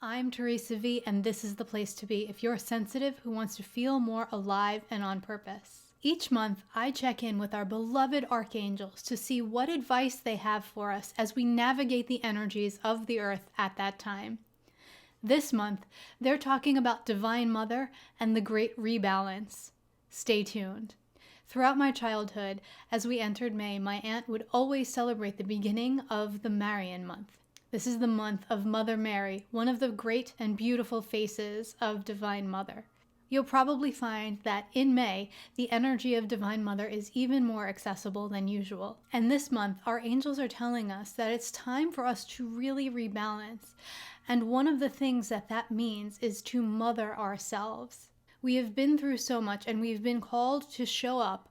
I'm Theresa V, and this is the place to be if you're sensitive who wants to feel more alive and on purpose. Each month, I check in with our beloved archangels to see what advice they have for us as we navigate the energies of the earth at that time. This month, they're talking about Divine Mother and the Great Rebalance. Stay tuned. Throughout my childhood, as we entered May, my aunt would always celebrate the beginning of the Marian Month. This is the month of Mother Mary, one of the great and beautiful faces of Divine Mother. You'll probably find that in May, the energy of Divine Mother is even more accessible than usual. And this month, our angels are telling us that it's time for us to really rebalance. And one of the things that means is to mother ourselves. We have been through so much, and we've been called to show up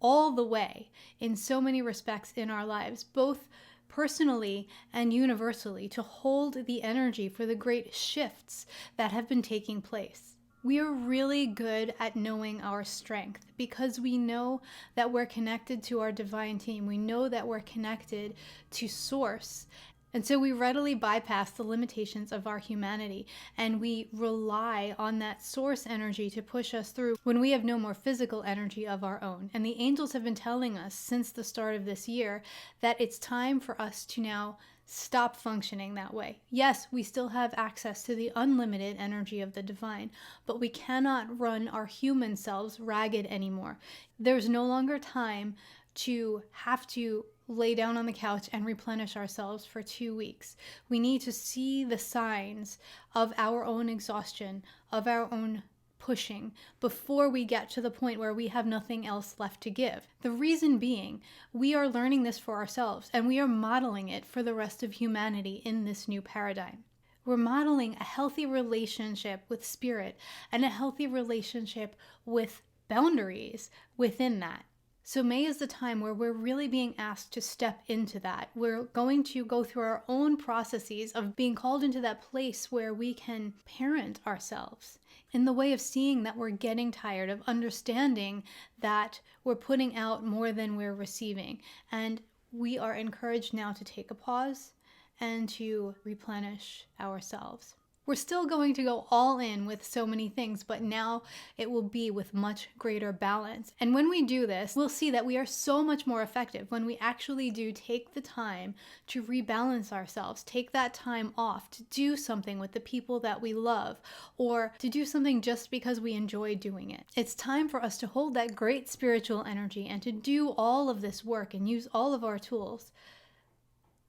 all the way in so many respects in our lives, both personally and universally, to hold the energy for the great shifts that have been taking place. We are really good at knowing our strength because we know that we're connected to our divine team. We know that we're connected to Source. And so we readily bypass the limitations of our humanity and we rely on that source energy to push us through when we have no more physical energy of our own. And the angels have been telling us since the start of this year that it's time for us to now stop functioning that way. Yes, we still have access to the unlimited energy of the divine, but we cannot run our human selves ragged anymore. There's no longer time to have to lay down on the couch and replenish ourselves for 2 weeks. We need to see the signs of our own exhaustion, of our own pushing, before we get to the point where we have nothing else left to give. The reason being, we are learning this for ourselves and we are modeling it for the rest of humanity in this new paradigm. We're modeling a healthy relationship with spirit and a healthy relationship with boundaries within that. So May is the time where we're really being asked to step into that. We're going to go through our own processes of being called into that place where we can parent ourselves in the way of seeing that we're getting tired, of understanding that we're putting out more than we're receiving. And we are encouraged now to take a pause and to replenish ourselves. We're still going to go all in with so many things, but now it will be with much greater balance. And when we do this, we'll see that we are so much more effective when we actually do take the time to rebalance ourselves, take that time off to do something with the people that we love, or to do something just because we enjoy doing it. It's time for us to hold that great spiritual energy and to do all of this work and use all of our tools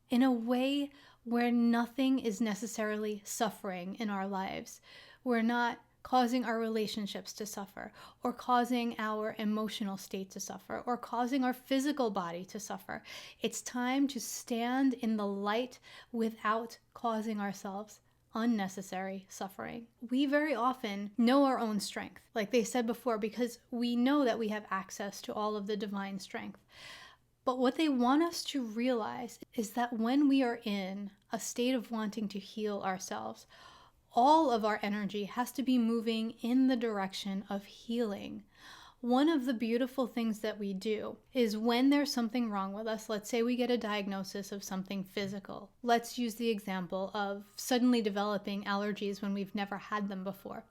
in a way where nothing is necessarily suffering in our lives. We're not causing our relationships to suffer, or causing our emotional state to suffer, or causing our physical body to suffer. It's time to stand in the light without causing ourselves unnecessary suffering. We very often know our own strength, like they said before, because we know that we have access to all of the divine strength. But what they want us to realize is that when we are in a state of wanting to heal ourselves, all of our energy has to be moving in the direction of healing. One of the beautiful things that we do is when there's something wrong with us, let's say we get a diagnosis of something physical. Let's use the example of suddenly developing allergies when we've never had them before.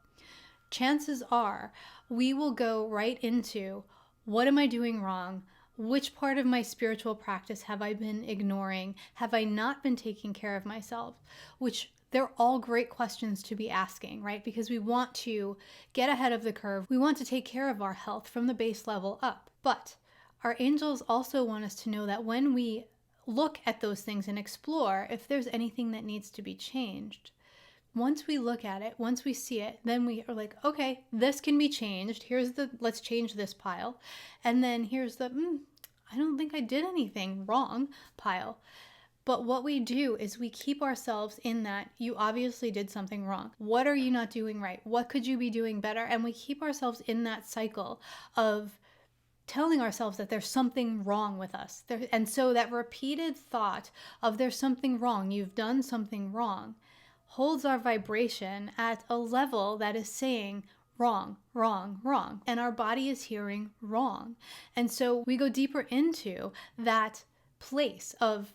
Chances are we will go right into, what am I doing wrong? Which part of my spiritual practice have I been ignoring? Have I not been taking care of myself? Which they're all great questions to be asking, right? Because we want to get ahead of the curve. We want to take care of our health from the base level up. But our angels also want us to know that when we look at those things and explore if there's anything that needs to be changed, once we look at it, once we see it, then we are like, okay, this can be changed. Let's change this pile. And then here's the, I don't think I did anything wrong pile. But what we do is we keep ourselves in that, you obviously did something wrong. What are you not doing right? What could you be doing better? And we keep ourselves in that cycle of telling ourselves that there's something wrong with us. And so that repeated thought of there's something wrong, you've done something wrong, holds our vibration at a level that is saying wrong, wrong, wrong. And our body is hearing wrong. And so we go deeper into that place of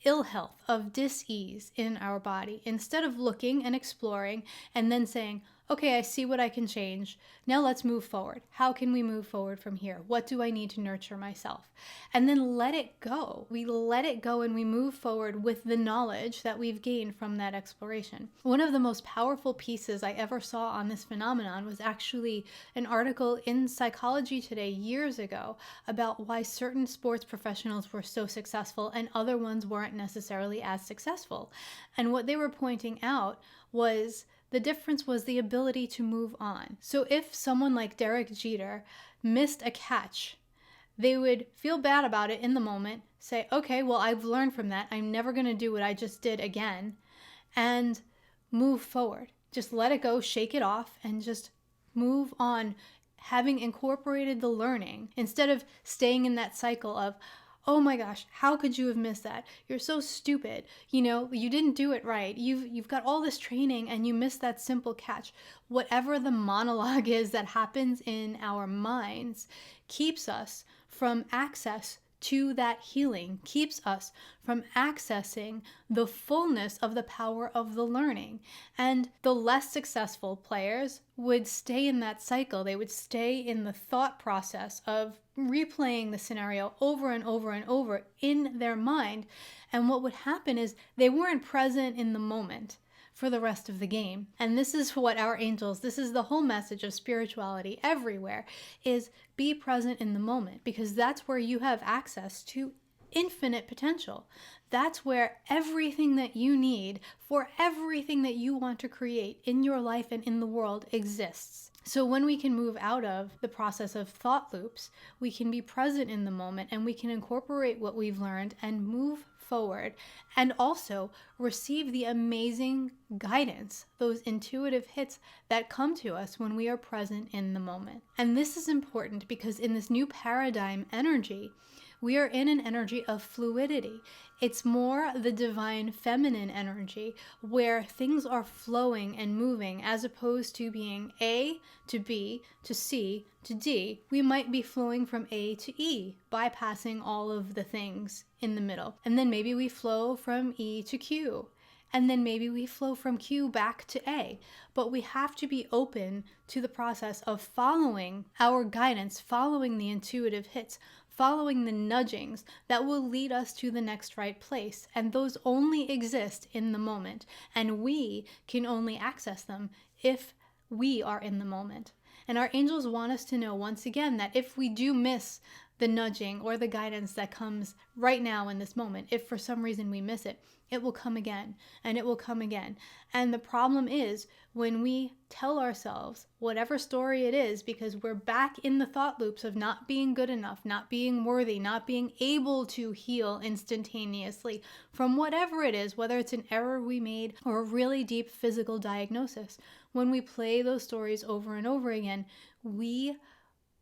ill health, of dis-ease in our body, instead of looking and exploring and then saying, okay, I see what I can change. Now let's move forward. How can we move forward from here? What do I need to nurture myself? And then let it go. We let it go and we move forward with the knowledge that we've gained from that exploration. One of the most powerful pieces I ever saw on this phenomenon was actually an article in Psychology Today years ago about why certain sports professionals were so successful and other ones weren't necessarily as successful. And what they were pointing out was the difference was the ability to move on. So if someone like Derek Jeter missed a catch, they would feel bad about it in the moment, say, okay, well, I've learned from that. I'm never going to do what I just did again, and move forward. Just let it go, shake it off, and just move on, having incorporated the learning instead of staying in that cycle of, oh my gosh, how could you have missed that? You're so stupid. You didn't do it right. You've got all this training and you missed that simple catch. Whatever the monologue is that happens in our minds keeps us from access to that healing, keeps us from accessing the fullness of the power of the learning. And the less successful players would stay in that cycle. They would stay in the thought process of replaying the scenario over and over and over in their mind. And what would happen is they weren't present in the moment for the rest of the game. And this is what our angels, this is the whole message of spirituality everywhere, is be present in the moment, because that's where you have access to infinite potential. That's where everything that you need for everything that you want to create in your life and in the world exists. So when we can move out of the process of thought loops, we can be present in the moment and we can incorporate what we've learned and move forward, and also receive the amazing guidance, those intuitive hits that come to us when we are present in the moment. And this is important because in this new paradigm energy, we are in an energy of fluidity. It's more the divine feminine energy where things are flowing and moving, as opposed to being A to B to C to D. We might be flowing from A to E, bypassing all of the things in the middle. And then maybe we flow from E to Q. And then maybe we flow from Q back to A. But we have to be open to the process of following our guidance, following the intuitive hits, following the nudgings that will lead us to the next right place. And those only exist in the moment. And we can only access them if we are in the moment. And our angels want us to know once again that if we do miss the nudging or the guidance that comes right now in this moment, if for some reason we miss it, it will come again and it will come again. And the problem is when we tell ourselves whatever story it is, because we're back in the thought loops of not being good enough, not being worthy, not being able to heal instantaneously from whatever it is, whether it's an error we made or a really deep physical diagnosis. When we play those stories over and over again, we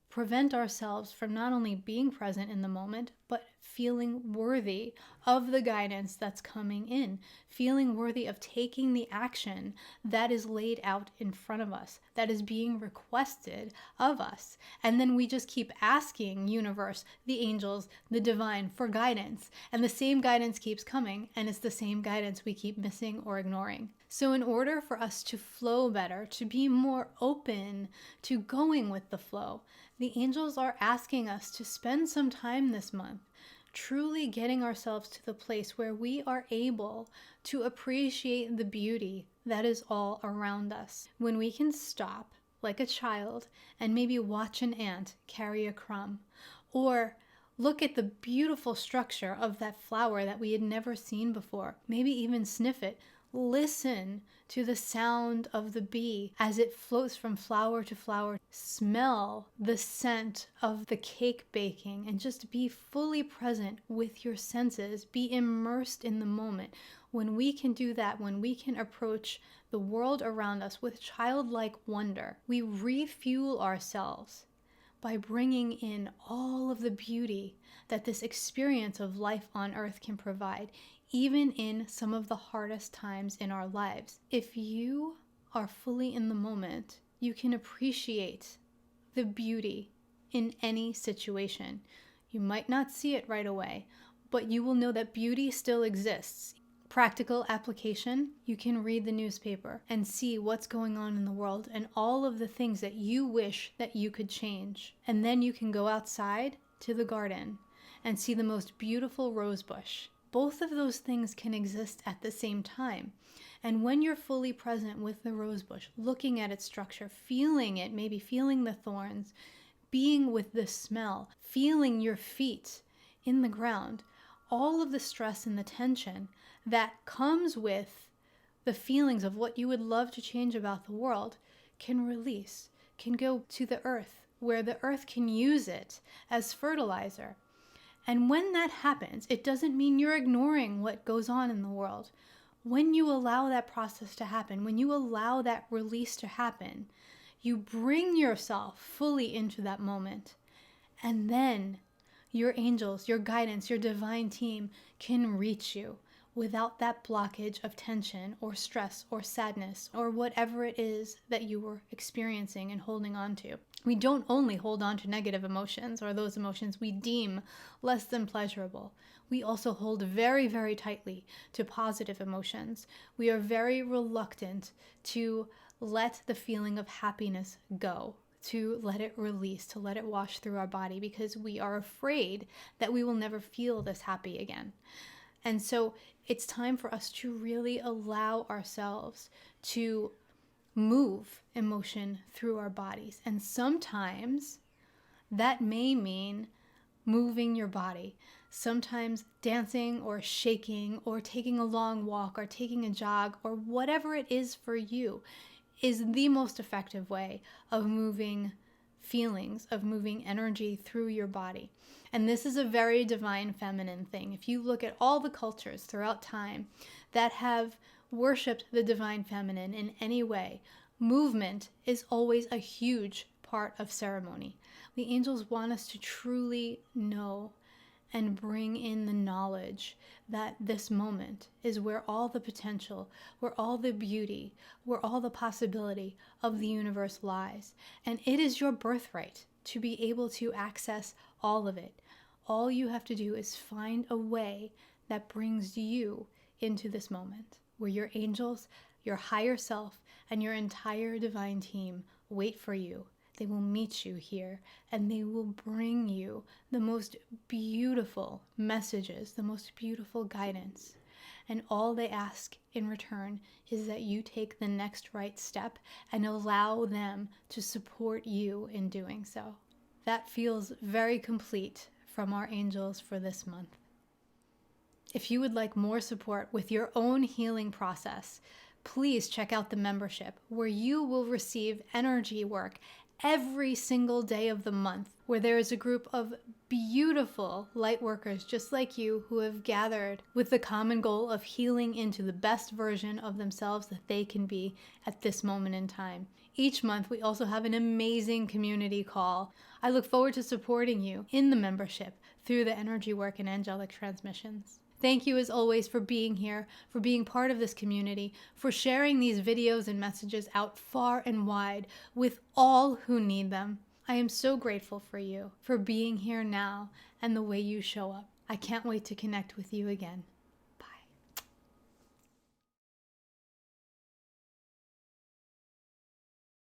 prevent ourselves from not only being present in the moment, but feeling worthy of the guidance that's coming in, feeling worthy of taking the action that is laid out in front of us, that is being requested of us. And then we just keep asking universe, the angels, the divine for guidance. And the same guidance keeps coming, and it's the same guidance we keep missing or ignoring. So in order for us to flow better, to be more open to going with the flow, the angels are asking us to spend some time this month truly getting ourselves to the place where we are able to appreciate the beauty that is all around us. When we can stop like a child and maybe watch an ant carry a crumb, or look at the beautiful structure of that flower that we had never seen before, maybe even sniff it, listen to the sound of the bee as it floats from flower to flower. Smell the scent of the cake baking and just be fully present with your senses. Be immersed in the moment. When we can do that, when we can approach the world around us with childlike wonder, we refuel ourselves by bringing in all of the beauty that this experience of life on earth can provide, even in some of the hardest times in our lives. If you are fully in the moment, you can appreciate the beauty in any situation. You might not see it right away, but you will know that beauty still exists. Practical application, you can read the newspaper and see what's going on in the world and all of the things that you wish that you could change. And then you can go outside to the garden and see the most beautiful rose bush. Both of those things can exist at the same time. And when you're fully present with the rose bush, looking at its structure, feeling it, maybe feeling the thorns, being with the smell, feeling your feet in the ground, all of the stress and the tension that comes with the feelings of what you would love to change about the world can release, can go to the earth, where the earth can use it as fertilizer. And when that happens, it doesn't mean you're ignoring what goes on in the world. When you allow that process to happen, when you allow that release to happen, you bring yourself fully into that moment. And then your angels, your guidance, your divine team can reach you without that blockage of tension or stress or sadness or whatever it is that you were experiencing and holding on to. We don't only hold on to negative emotions or those emotions we deem less than pleasurable. We also hold very, very tightly to positive emotions. We are very reluctant to let the feeling of happiness go, to let it release, to let it wash through our body, because we are afraid that we will never feel this happy again. And so it's time for us to really allow ourselves to move emotion through our bodies. And sometimes that may mean moving your body. Sometimes dancing or shaking or taking a long walk or taking a jog or whatever it is for you is the most effective way of moving feelings, of moving energy through your body. And this is a very divine feminine thing. If you look at all the cultures throughout time that have worshipped the divine feminine in any way, movement is always a huge part of ceremony. The angels want us to truly know and bring in the knowledge that this moment is where all the potential, where all the beauty, where all the possibility of the universe lies. And it is your birthright to be able to access all of it. All you have to do is find a way that brings you into this moment, where your angels, your higher self, and your entire divine team wait for you. They will meet you here, and they will bring you the most beautiful messages, the most beautiful guidance. And all they ask in return is that you take the next right step and allow them to support you in doing so. That feels very complete from our angels for this month. If you would like more support with your own healing process, please check out the membership, where you will receive energy work every single day of the month, where there is a group of beautiful light workers just like you who have gathered with the common goal of healing into the best version of themselves that they can be at this moment in time. Each month, we also have an amazing community call. I look forward to supporting you in the membership through the energy work and angelic transmissions. Thank you as always for being here, for being part of this community, for sharing these videos and messages out far and wide with all who need them. I am so grateful for you, for being here now and the way you show up. I can't wait to connect with you again.